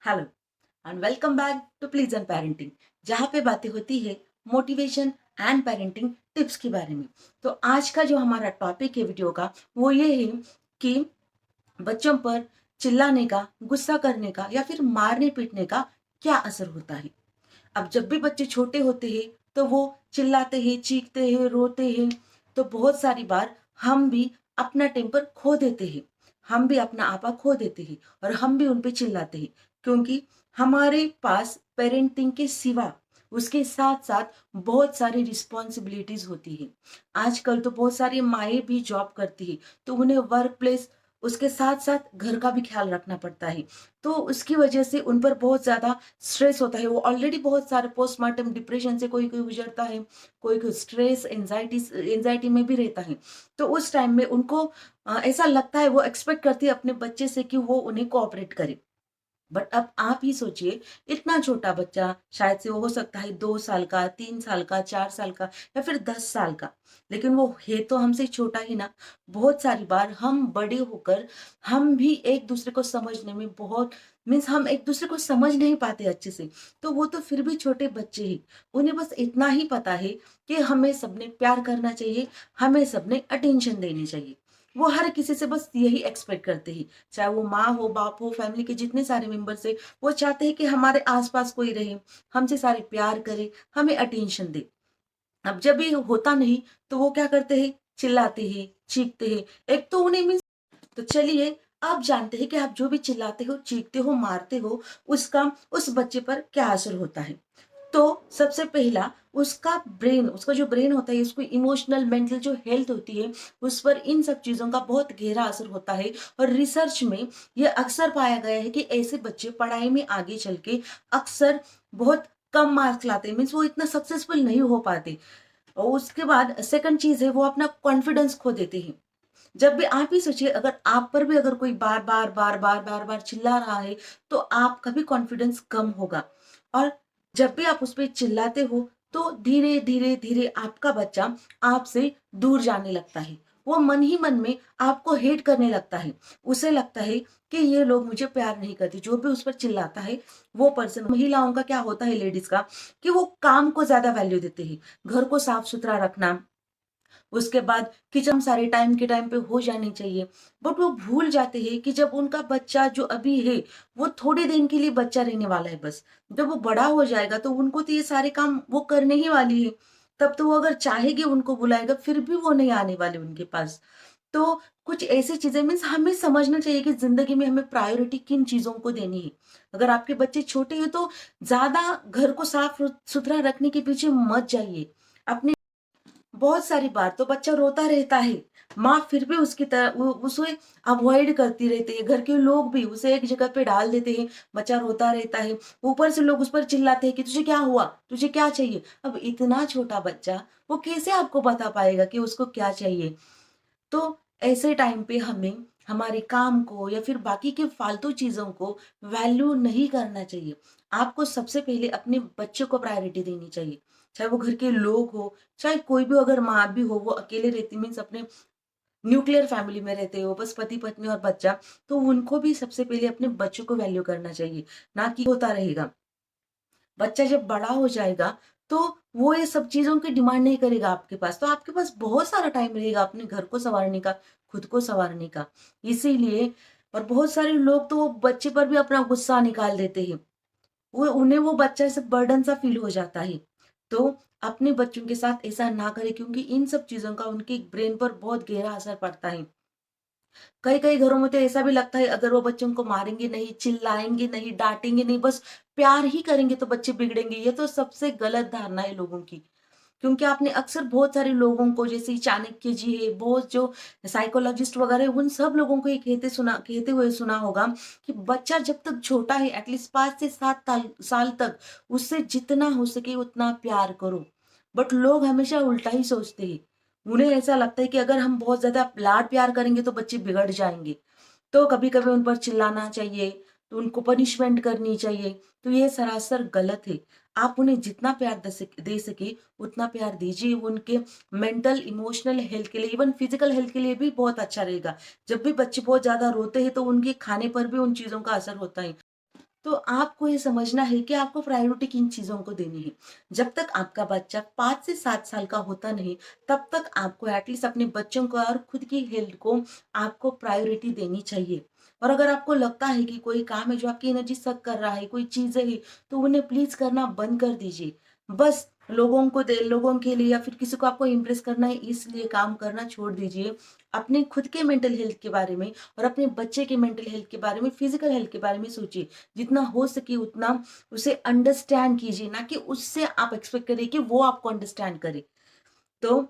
Hello and welcome back to please and parenting, जहाँ पे बातें होती है मोटिवेशन एंड पेरेंटिंग टिप्स के बारे में। तो आज का जो हमारा टॉपिक है वीडियो का वो ये है कि बच्चों पर चिल्लाने का, गुस्सा करने का या फिर मारने पीटने का क्या असर होता है। अब जब भी बच्चे छोटे होते हैं तो वो चिल्लाते हैं, चीखते हैं, रोते हैं। तो बहुत सारी बार हम भी अपना टेम्पर खो देते हैं, हम भी अपना आपा खो देते हैं और हम भी उन पे चिल्लाते हैं, क्योंकि हमारे पास पेरेंटिंग के सिवा उसके साथ साथ बहुत सारी रिस्पॉन्सिबिलिटीज होती है। आजकल तो बहुत सारी माएँ भी जॉब करती है, तो उन्हें वर्क प्लेस उसके साथ साथ घर का भी ख्याल रखना पड़ता है। तो उसकी वजह से उन पर बहुत ज्यादा स्ट्रेस होता है। वो ऑलरेडी बहुत सारे पोस्टमार्टम डिप्रेशन से कोई कोई गुजरता है, कोई कोई स्ट्रेस एंजाइटी एंजाइटी में भी रहता है। तो उस टाइम में उनको ऐसा लगता है, वो एक्सपेक्ट करती है अपने बच्चे से कि वो उन्हें कोऑपरेट करे। बट अब आप ही सोचिए, इतना छोटा बच्चा, शायद से वो हो सकता है 2 साल का, 3 साल का, 4 साल का या फिर 10 साल का, लेकिन वो है तो हमसे छोटा ही ना। बहुत सारी बार हम बड़े होकर हम भी एक दूसरे को समझने में बहुत मीन्स हम एक दूसरे को समझ नहीं पाते अच्छे से। तो वो तो फिर भी छोटे बच्चे ही, उन्हें बस इतना ही पता है कि हमें सबने प्यार करना चाहिए, हमें सबने अटेंशन देनी चाहिए। वो हर किसी से बस यही एक्सपेक्ट करते हैं, चाहे वो माँ हो, बाप हो, फैमिली के जितने सारे मेंबर्स है, वो चाहते हैं कि हमारे आसपास कोई रहे, हमसे सारे प्यार करे, हमें अटेंशन दे। अब जब ये होता नहीं तो वो क्या करते हैं, चिल्लाते हैं, चीखते हैं। एक तो उन्हें मीन्स, तो चलिए आप जानते हैं कि आप जो भी चिल्लाते हो, चीखते हो, मारते हो, उसका उस बच्चे पर क्या असर होता है। तो सबसे पहला, उसका ब्रेन, उसका जो ब्रेन होता है, उसको इमोशनल मेंटल जो हेल्थ होती है, उस पर इन सब चीजों का बहुत गहरा असर होता है। और रिसर्च में ये अक्सर पाया गया है कि ऐसे बच्चे पढ़ाई में आगे चल के अक्सर बहुत कम मार्क्स लाते हैं, मीन्स वो इतना सक्सेसफुल नहीं हो पाते। और उसके बाद सेकंड चीज है, वो अपना कॉन्फिडेंस खो देते हैं। जब भी आप ही सोचिए, अगर आप पर भी अगर कोई बार बार बार बार बार बार चिल्ला रहा है, तो आपका भी कॉन्फिडेंस कम होगा। और जब भी आप उस पर चिल्लाते हो तो धीरे धीरे धीरे आपका बच्चा आपसे दूर जाने लगता है। वो मन ही मन में आपको हेट करने लगता है। उसे लगता है कि ये लोग मुझे प्यार नहीं करते, जो भी उस पर चिल्लाता है वो पर्सन। महिलाओं का क्या होता है, लेडीज का, कि वो काम को ज्यादा वैल्यू देते हैं, घर को साफ सुथरा रखना, उसके बाद किचन सारे टाइम के टाइम पे हो जानी चाहिए। बट वो भूल जाते हैं कि जब उनका बच्चा जो अभी है, वो थोड़े दिन के लिए बच्चा रहने वाला है बस। जब वो बड़ा हो जाएगा तो उनको तो ये सारे काम वो करने ही वाली है। तब तो वो अगर चाहेगी उनको बुलाएगा, फिर भी वो नहीं आने वाले उनके पास। तो कुछ ऐसी चीजें मीन्स हमें समझना चाहिए कि जिंदगी में हमें प्रायोरिटी किन चीजों को देनी है। अगर आपके बच्चे छोटे हैं तो ज्यादा घर को साफ सुथरा रखने के पीछे मत जाइए। अपने बहुत सारी बार तो बच्चा रोता रहता है, माँ फिर भी उसकी तरह उसे अवॉइड करती रहती है, घर के लोग भी उसे एक जगह पे डाल देते हैं, बच्चा रोता रहता है। ऊपर से लोग उस पर चिल्लाते हैं कि तुझे क्या हुआ, तुझे क्या चाहिए। अब इतना छोटा बच्चा, वो कैसे आपको बता पाएगा कि उसको क्या चाहिए। तो ऐसे टाइम पे हमें हमारे काम को या फिर बाकी के फालतू चीजों को वैल्यू नहीं करना चाहिए। आपको सबसे पहले अपने बच्चे को प्रायोरिटी देनी चाहिए, चाहे वो घर के लोग हो, चाहे कोई भी, अगर माँ भी हो, वो अकेले रहती मीन्स अपने न्यूक्लियर फैमिली में रहते हो, बस पति पत्नी और बच्चा, तो उनको भी सबसे पहले अपने बच्चों को वैल्यू करना चाहिए, ना कि होता रहेगा। बच्चा जब बड़ा हो जाएगा तो वो ये सब चीज़ों की डिमांड नहीं करेगा आपके पास, तो आपके पास बहुत सारा टाइम रहेगा अपने घर को सँवारने का, खुद को सँवारने का। इसीलिए, और बहुत सारे लोग तो बच्चे पर भी अपना गुस्सा निकाल देते हैं। वो उन्हें वो बच्चा ऐसे बर्डन सा फ़ील हो जाता है। तो अपने बच्चों के साथ ऐसा ना करें, क्योंकि इन सब चीज़ों का उनके ब्रेन पर बहुत गहरा असर पड़ता है। कई-कई घरों में तो ऐसा भी लगता है, अगर वो बच्चों को मारेंगे नहीं, चिल्लाएँगे नहीं, डाँटेंगे नहीं, बस प्यार ही करेंगे तो बच्चे बिगड़ेंगे। ये तो सबसे गलत धारणा है लोगों की। क्योंकि आपने अक्सर बहुत सारे लोगों को, जैसे चाणक्य जी है, बहुत जो साइकोलॉजिस्ट वगैरह है, उन सब लोगों को ये कहते हुए सुना होगा कि बच्चा जब तक छोटा है, एटलीस्ट 5 से 7 साल तक उससे जितना हो सके उतना प्यार करो। बट लोग हमेशा उल्टा ही सोचते हैं। उन्हें ऐसा लगता है कि अगर हम बहुत ज़्यादा लाड प्यार करेंगे तो बच्चे बिगड़ जाएँगे। तो कभी-कभी उन पर चिल्लाना चाहिए, तो उनको पनिशमेंट करनी चाहिए, तो ये सरासर गलत है। आप उन्हें जितना प्यार दे सके उतना प्यार दीजिए। उनके मेंटल, इमोशनल हेल्थ के लिए, इवन फिजिकल हेल्थ के लिए भी बहुत अच्छा रहेगा। जब भी बच्चे बहुत ज़्यादा रोते हैं तो उनके खाने पर भी उन चीज़ों का असर होता है। तो आपको ये समझना है कि आपको प्रायोरिटी किन चीज़ों को देनी है। जब तक आपका बच्चा 5 से 7 साल का होता नहीं, तब तक आपको एटलीस्ट अपने बच्चों को और खुद की हेल्थ को आपको प्रायोरिटी देनी चाहिए। और अगर आपको लगता है कि कोई काम है जो आपकी एनर्जी सक कर रहा है, कोई चीज़ें हैं, तो उन्हें प्लीज़ करना बंद कर दीजिए। बस लोगों के लिए या फिर किसी को आपको इम्प्रेस करना है इसलिए काम करना छोड़ दीजिए। अपने खुद के मेंटल हेल्थ के बारे में और अपने बच्चे के मेंटल हेल्थ के बारे में, फिजिकल हेल्थ के बारे में सोचिए। जितना हो सके उतना उसे अंडरस्टैंड कीजिए, ना कि उससे आप एक्सपेक्ट करिए कि वो आपको अंडरस्टैंड करे। तो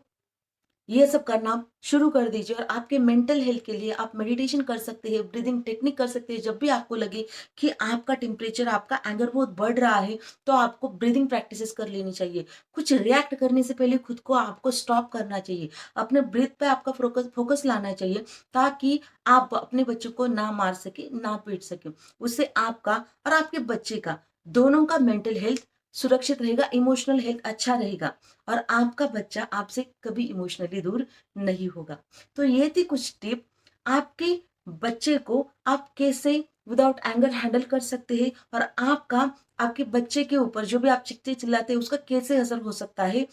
ये सब करना शुरू कर दीजिए और आपके मेंटल हेल्थ के लिए आप मेडिटेशन कर सकते हैं, ब्रीदिंग टेक्निक कर सकते हैं। जब भी आपको लगे कि आपका टेम्परेचर, आपका एंगर बहुत बढ़ रहा है, तो आपको ब्रीदिंग प्रैक्टिसेस कर लेनी चाहिए। कुछ रिएक्ट करने से पहले खुद को आपको स्टॉप करना चाहिए। अपने ब्रीथ पे आपका फोकस फोकस लाना चाहिए, ताकि आप अपने बच्चों को ना मार सके, ना पीट सके। उससे आपका और आपके बच्चे का, दोनों का मेंटल हेल्थ सुरक्षित रहेगा, इमोशनल हेल्थ अच्छा रहेगा और आपका बच्चा आपसे कभी इमोशनली दूर नहीं होगा। तो ये थी कुछ टिप, आपके बच्चे को आप कैसे विदाउट एंगर हैंडल कर सकते हैं और आपका आपके बच्चे के ऊपर जो भी आप चीखते चिल्लाते हैं उसका कैसे असर हो सकता है,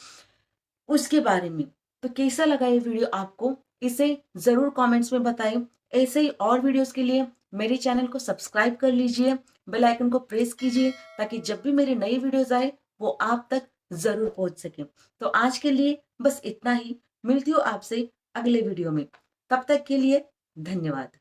उसके बारे में। तो कैसा लगा ये वीडियो आपको? इसे ज़रूर कमेंट्स में बताएँ। ऐसे ही और वीडियोज़ के लिए मेरे चैनल को सब्सक्राइब कर लीजिए, बेल आइकन को प्रेस कीजिए, ताकि जब भी मेरे नए वीडियोज़ आए, वो आप तक ज़रूर पहुँच सकें। तो आज के लिए बस इतना ही। मिलती हूँ आपसे अगले वीडियो में। तब तक के लिए धन्यवाद।